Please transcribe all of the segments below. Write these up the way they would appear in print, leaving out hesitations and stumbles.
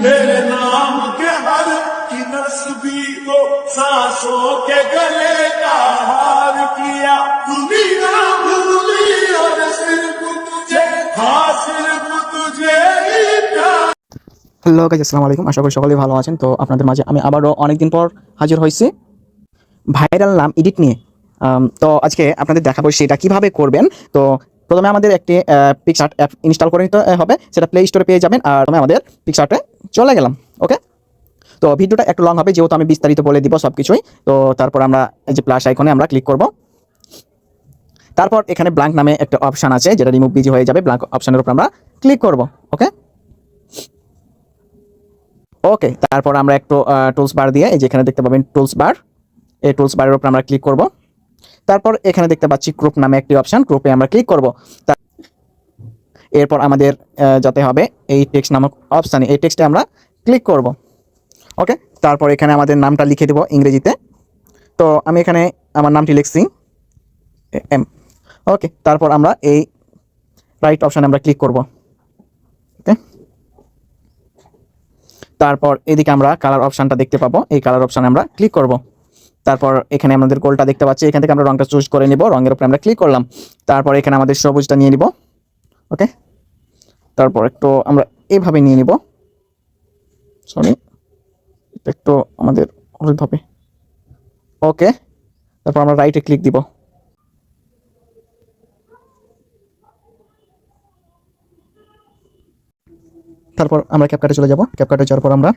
मेरे नाम के हर की नस्बी को सांसों के गले का हार किया दुनिया भूली और सिर्फ तुझे हाँ सिर्फ तुझे ही प्यार। হ্যালো গাইস, আসসালামু আলাইকুম। আশা করি সকলেই ভালো আছেন। তো আপনাদের মাঝে আমি আবারও অনেকদিন পর হাজির হয়েছি ভাইরাল নাম এডিট নিয়ে। তো আজকে আপনাদের দেখাবো সেটা কিভাবে করবেন। তো প্রথমে আমাদের একটি পিকচার্ট অ্যাপ ইনস্টল করে নিতে হবে, সেটা প্লে স্টোরে পেয়ে যাবেন। আর প্রথমে আমাদের পিকচার্টে চলে গেলাম। ওকে, তো ভিডিওটা একটু লং হবে যেহেতু আমি বিস্তারিত বলে দিব সব কিছুই। তো তারপর আমরা এই যে প্লাস আইকনে আমরা ক্লিক করব। তারপর এখানে ব্ল্যাঙ্ক নামে একটা অপশান আছে যেটা রিমুভ বিজি হয়ে যাবে। ব্ল্যাঙ্ক অপশানের উপর আমরা ক্লিক করব। ওকে ওকে তারপর আমরা একটু টুলস বার দিয়ে এই যে এখানে দেখতে পাবেন টুলস বার, এই টুলস বারের উপর আমরা ক্লিক করব। তারপর এখানে দেখতে পাচ্ছি গ্রুপ নামে একটি অপশন, গ্রুপে আমরা ক্লিক করব। এরপর আমাদের যেতে হবে এই টেক্সট নামক অপশানে, এই টেক্সটে আমরা ক্লিক করব। ওকে, তারপর এখানে আমাদের নামটা লিখে দেব ইংরেজিতে। তো আমি এখানে আমার নামটি লিখছি এম। ওকে, তারপর আমরা এই রাইট অপশানে আমরা ক্লিক করব। ওকে, তারপর এদিকে আমরা কালার অপশানটা দেখতে পাবো, এই কালার অপশানে আমরা ক্লিক করব। তারপর এখানে আমাদের গোলটা দেখতে পাচ্ছি, এখান থেকে আমরা রংটা চুজ করে নিব। রঙের উপরে আমরা ক্লিক করলাম। তারপর এখানে আমাদের সবুজটা নিয়ে নিব। ওকে, তারপর একটু আমরা এইভাবে নিয়ে নিব। সরি, একটু আমাদের হলুদ হবে। ওকে, তারপর আমরা রাইটে ক্লিক দিব। তারপর আমরা ক্যাপকাটে চলে যাব। ক্যাপকাটে যাওয়ার পর আমরা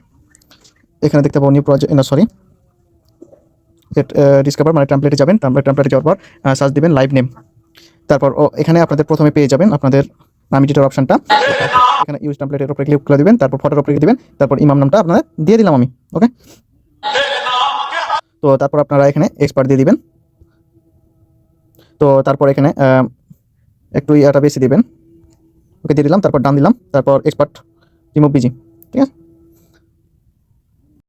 এখানে দেখতে পাবো নিউ প্রজেক্ট, না সরি, ডিসকভার মানে টেমপ্লেটে যাবেন। টেমপ্লেটে যাওয়ার পর সার্চ দিবেন লাইভ নেম। তারপর এখানে আপনাদের প্রথমে পেয়ে যাবেন আপনাদের নাম এডিটর অপশনটা। এখানে ইউজ টেমপ্লেটের উপরে ক্লিক করে দিবেন, তারপর ফটোর উপরে দিবেন, তারপর ইমাম নামটা আপনাদের দিয়ে দিলাম আমি। ওকে, তো তারপর আপনারা এখানে এক্সপার্ট দিয়ে দিবেন। তো তারপর এখানে একটু ইয়াটা বেশি দিবেন। ওকে, দিয়ে দিলাম, তারপর ডান দিলাম, তারপর এক্সপার্ট রিমুভ বিজি। ঠিক আছে,